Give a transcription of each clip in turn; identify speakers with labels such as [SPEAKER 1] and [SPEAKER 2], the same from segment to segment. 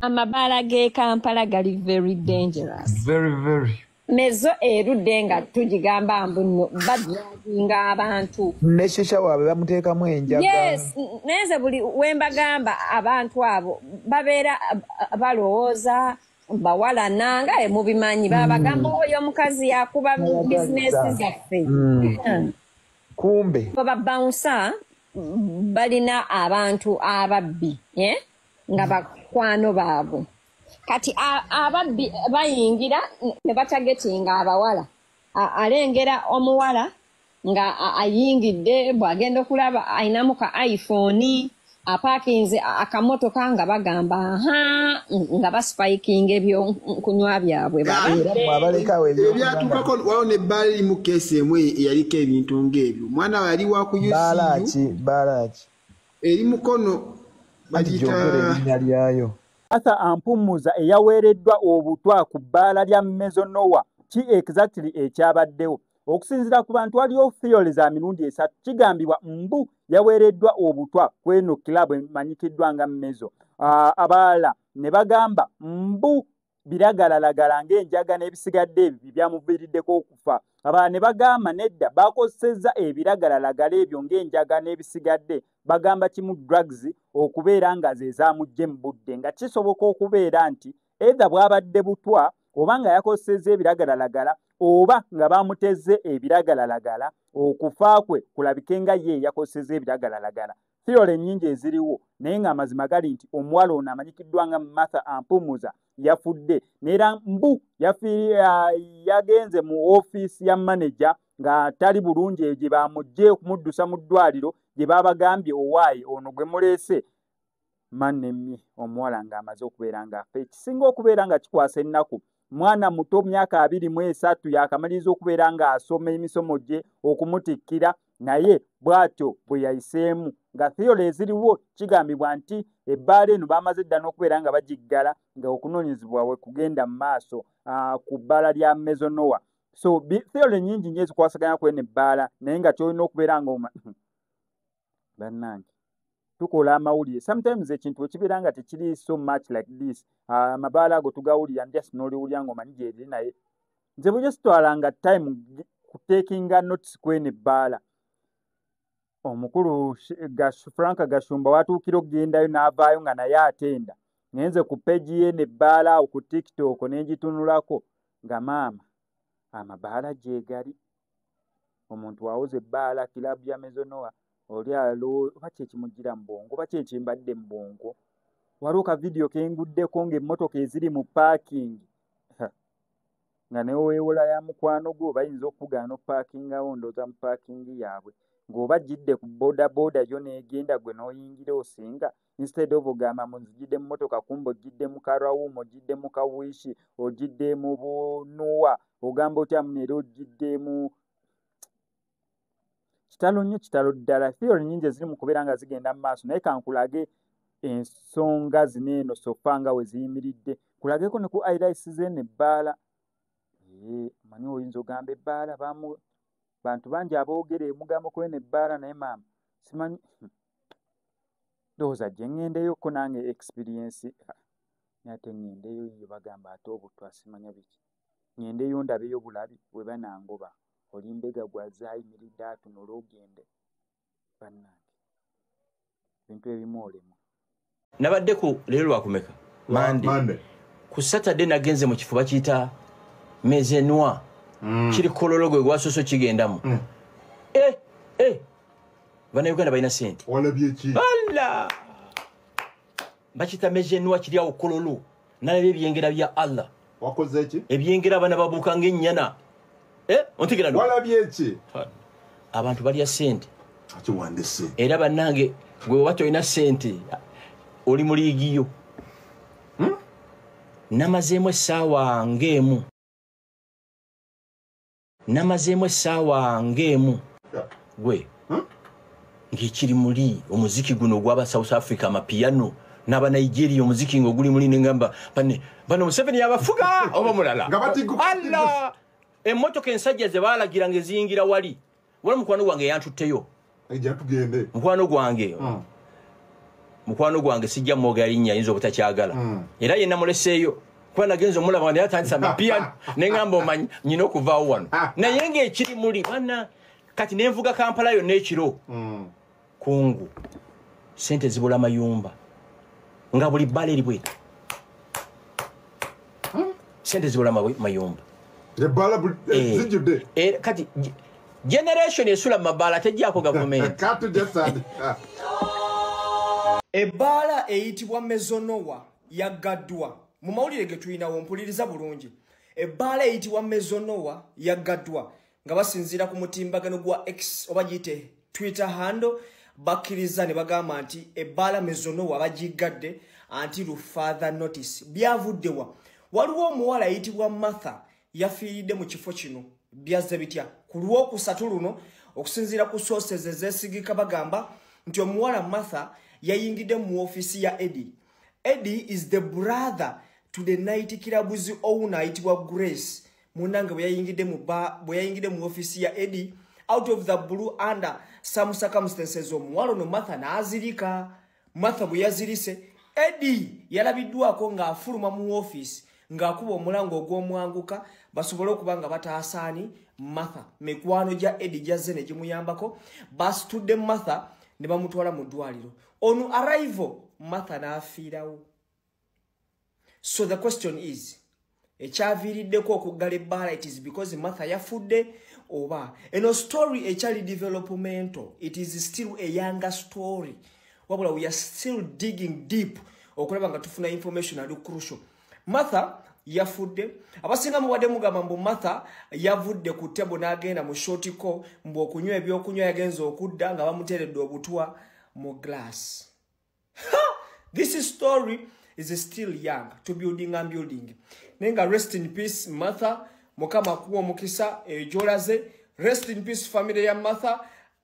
[SPEAKER 1] Amabala ge Kampala gali very dangerous.
[SPEAKER 2] Very.
[SPEAKER 1] Mezo erudde nga tugigamba mbu badyaginga abantu.
[SPEAKER 3] Ne shisha wabe bamuteekamu enjaga.
[SPEAKER 1] Yes, neze buli wembagamba abantu abo babeera balowooza bawala nanga mubimanyi babagamba oyo omukazi yakuba bizinesi zaffe.
[SPEAKER 3] Kumbe
[SPEAKER 1] baba bouncer balina abantu ababbi nga bakwano baabo. Kati ababbi bayingira ne batagetinga abawala. Alengera omuwala nga ayingidde bwagenda okulaba ayinamu ka iPhone aparkinze akamotoka nga bagamba nga baspiking ebyo kunywa byabwe
[SPEAKER 4] ebyatukako wawo ne bali mu kesi emwe yaliko ebintu ng'ebyo omwana wali wa ku
[SPEAKER 3] balaki
[SPEAKER 4] eri mukono
[SPEAKER 3] bagiyita lyayo
[SPEAKER 5] Asa Ampumuza eyaweereddwa obutwa ku bbaala lya Mezonowa ki exactly ekyabaddewo. Okusinziira ku bantu waliwo theory za mirundi esatu kigambibwa mbu yaweereddwa obutwa kweno kilabu emanyikiddwa nga Mezo. Abaala ne bagamba mbu biragalalagala ng'enjaga n'ebisigadde ebyo byamuviiriddeko okufa. Abaala ne bagamba nedda bakozesezza ebiragalalagala ebyo ng'enjaga n'ebisigadde bagamba kimu drugs okubeera nga ze zaamujje mu budde nga kisoboka okubeera nti edda bw'abadde butwa oba nga yakozesezza ebiragalalagala oba nga bamutezze ebiragalalagala okufa kwe kulabike nga ye yakozesezza ebiragalalagala. Theory nnyingi eziriwo naye ng'amazima gali nti omuwala ono amanyikiddwa nga Martha Ampumuza yafudde neera mbu yagenze mu ofiisi ya manager nga tali bulungi eyo gye bamugye okumuddusa mu ddwaliro gye babagambye owaayi ono gwe muleese mannemye omuwala ng'amaze okubeera ng'afa. Ekisinga okubeera nga kikwasa ennaku mwana muto myaka 23 yakamaliriza okubeera ng'asoma emisomo gye okumutikkira naye bw'atyo bwe yayiseemu nga theory eziriwo kigambibwa nti ebbaala eno bamaze dda n'okubeera nga bagiggala nga okunoonyezebwa we kugenda mu maaso ku bbaala lya Mezonowa. So theory nnyingi nnyo ezikwasaganya kweno ebbaala naye nga kyolina okubeera nga bannange tukola amawulire sometimes ekintu ekibeera nga tekiri so much like this amabaala ago tugawulira just n'oliwulira ng'omanyi gyeri naye nze bwe sitwalanga time kuteekinga notice kweno ebbaala. Omukulu Frank Gashumba watuukira okugendayo n'avaayo nga naye atenda ngenze ku peji ye n'ebbaala awo ku TikTok n'egitunulako nga maama amabaala gyegali omuntu wawoze ebbaala kilabu ya Mezonowa oli oba kyekimugira mu bwongo oba kyekimbadde mu bwongo. Waliwo ka video kenguddeko ng'emmotoka eziri mu parking nga newe weewola ya mukwano gwo bayinza okugaana opaakingawo ndooza mu parking yaabwe ng'oba gidde ku boda yo n'egenda gwe n'oyingira osinga instead of ogamba munzigidde mu mmotoka kumba ogidde mu karawumu ogidde mu kawishi ogidde mu bunuwa ogamba otya munera ogidde mu kitalo nnyo kitalo ddala. Theory nnyingi eziri mu kubeera nga zigenda mu maaso naye kankulage ensonga zino eno sofa nga we ziyimiridde kulageko ne ku iris z'eno ebbaala. Manyi oyinza ogamba ebbaala bantu bangi aboogera emugambo kweno ebbaala naye maama simanyi ndowooza gye ŋŋendeyoko nange experience ate ŋŋendeyo yo bagamba ate obutwa simanya biki ŋŋendeyo ndabeyo bulabi bwe banangoba olimbega gwaze ayimiridde atunula ogende bannange ebintu ebimu olemu.
[SPEAKER 6] Nabadde ku leero lwakumeka Monday ku Saturday nagenze mu kifo bakiyita Mezonowa kiri kololo gwe gwasoso kigendamu bana Uganda balina sente bala bakita Mezonowa kiri awo kololo nalabye ebyengera bya Allah
[SPEAKER 7] wakoze ki
[SPEAKER 6] ebyengera bana babuuka ng'ennyana ontegera
[SPEAKER 7] walabye ki
[SPEAKER 6] abantu balya sente
[SPEAKER 7] akiwandise
[SPEAKER 6] era bannange gwe oba tolina sente oli mu liigiyo namazeemu essaawa ng'emu gwe ng'ekiri muli omuziki guno gw'aba South Africa amapiano n'aba Nigeria omuziki ng'oguli muli nengamba bano Museveni yabafuga oba mulala Allah emmotoka ensajja ze baalagira ng'eziyingira wali wala mukwano gwange yantutteyo
[SPEAKER 7] ejja tugende
[SPEAKER 6] mukwano gwange mukwano gwange sijja mwoga linnya yinzo butakyagala era yenna muleseeyo kuba nagenza omulaba naye atandisa mapiano neŋŋamba omanyi nyina okuvaawo wano naye ng'ekiri muli bana kati nenvuga Kampala yonna ekiro kungu sente zibula mayumba nga buli bbala eri bweta sente zibula mayumba kati generation esula mu mabaala tejjaako gavumenti
[SPEAKER 2] ebbaala eyitibwa Mezonowa yaggaddwa mu mawulire ge tulinawo mpuliriza bulungi ebbaala eyitibwa Mezonowa yaggaddwa nga basinziira ku mutimbagano gwa X oba giyite Twitter handle bakkiriza ne bagamba nti ebbaala Mezonowa bagiggadde until further notice byavuddewa waliwo omuwala ayitibwa Martha yafiiridde mu kifo kino byazze bitya ku Lwokusatu luno okusinziira ku sources ezeesigika bagamba nti omuwala Martha yayingidde mu ofisi ya Eddie. Eddie is the brother to the night club's owner ayitibwa Grace. Munange bwe yayingidde mu ofisi ya Eddie out of the blue under some circumstances omuwala no Martha n'azirika. Martha bwe yazirise Eddie yalabiddwako ng'afuluma mu office ng'akuba omulango ogw'omwanguka basobole okuba nga bataasaani Martha. Mikwano gya Eddie gyazze ne gimuyambako basitudde Martha ne bamutwala mu ddwaliro. On arrival Martha n'afiirawo. So the question is, ekyaviiriddeko okuggala ebbaala it is because Martha yafudde oba eno story ekyali developmental, it is still a younger story. Wabula we are still digging deep okulaba nga tufuna information ali crucial. Martha yafudde abasinga mubadde mugamba mbu Martha yavudde ku tebo n'agenda mu shotiko mbu okunywa ebyokunywa yagenza okudda nga bamuteeredde obutwa mu glass. This story is still young to building and building. Nenga rest in peace Martha, mukama kuwa mukisa ejolaze. Rest in peace family ya Martha,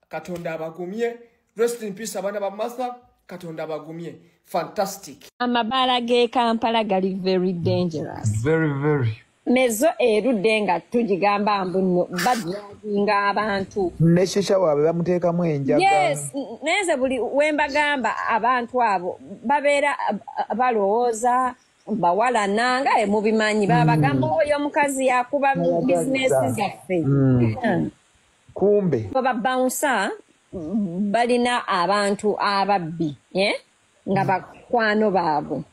[SPEAKER 2] Katonda abagumye. Rest in peace abana ba Martha, Katonda abagumye. Fantastic.
[SPEAKER 1] Amabaala ge Kampala gali very dangerous.
[SPEAKER 3] Very.
[SPEAKER 1] Mezo erudde nga tugigamba mbu badyaginga abantu.
[SPEAKER 3] Neshisha waabwe bamuteekamu enjaga.
[SPEAKER 1] Yes, neze buli wembagamba abantu abo babeera balowooza bawalana nga mubimanyi babagamba oyo omukazi yakuba bizinesi zaffe.
[SPEAKER 3] Kumbe
[SPEAKER 1] Babouncer balina abantu ababbi nga bakwano baabwe.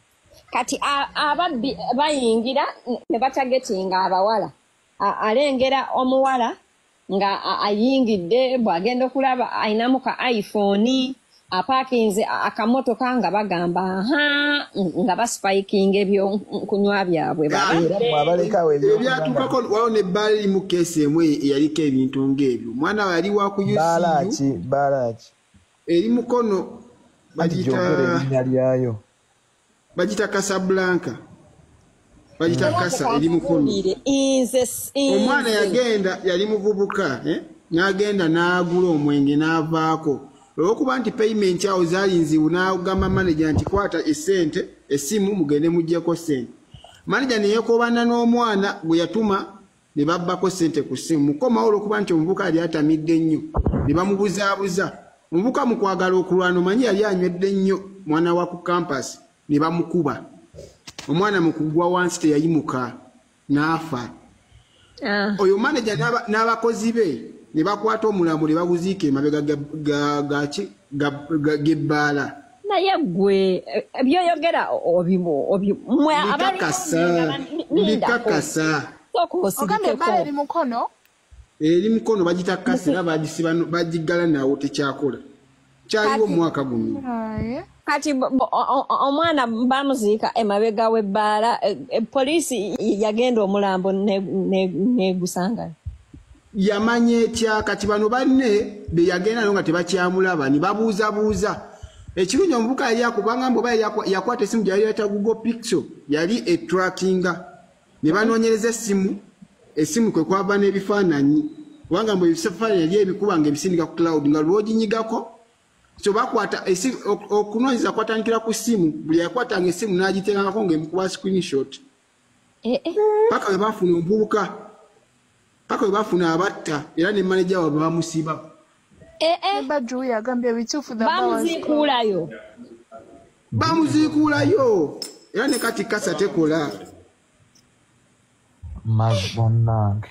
[SPEAKER 1] Kati ababbi bayingira ne batagetinga abawala. Alengera omuwala nga ayingidde bwagenda okulaba ayinamu ka iPhone aparkinze akamotoka nga bagamba nga baspiking ebyo kunywa byabwe
[SPEAKER 4] ebyatukako wawo ne bbaala eri mu keesi emu eyaliko ebintu ng'ebyo omwana we yali wa ku UCU
[SPEAKER 3] baalaki
[SPEAKER 4] eri mukono bagita Casablanca bagita Casa eri mukono omwana yagenda yali muvubuka n'agenda n'agula omwenge n'avaako olw'okuba nti payment awo zaali nzibu n'agamba manager nti kwata essente essimu mugende muggyeko ssente. Manager ne yeekoobana n'omwana gwe yatuma ne babbako ssente ku ssimu mukomawo olw'okuba nti omuvubuka yali atamidde nnyo ne bamubuzaabuza. Omuvubuka mu kwagala okulwana omanyi yali anywedde nnyo mwana wa ku campus ne bamukuba. Omwana mu kugwa wansi teyayimuka n'afa. Oyo manager n'abakozi be ne bakwata omulamu ne baguziika emabega g'ebbaala.
[SPEAKER 1] Naye gwe byoyogera
[SPEAKER 4] mbikakasa
[SPEAKER 8] ogambye ebbaala eri mukono
[SPEAKER 4] eri mukono bagita Kasa era bagiggala nawo tekyakola kyaliwo omwaka guno.
[SPEAKER 1] Kati omwana bamuziika emabega w'ebbaala poliisi yagenda omulambo negusanga
[SPEAKER 4] yamanya etya kati bano banne be yagenda nayo nga tebakyamulaba ne babuuzabuuza. Ekirungi omuvubuka yali akubanga mbu oba yakwata essimu gyali yaleeta Google Pixel yali etrackinga ne banoonyereza essimu kwe kwava n'ebifaananyi kubanga mbu ebifaananyi yali ebikuba nga ebisindika ku cloud nga lw'oginyigako so bakwata okunoonyeza kwatandikira ku ssimu buli yakwatanga essimu n'agiteekangako ng'emukuba screenshot paka bwe bafuna omuvubuka paka bwe bafuna abatta era ne manager waabwe bamusiba.
[SPEAKER 8] Badru yagambye ebituufu
[SPEAKER 1] bamuziikulayo
[SPEAKER 4] bamuziikulayo era ne kati kasa tekola
[SPEAKER 3] mazibonnange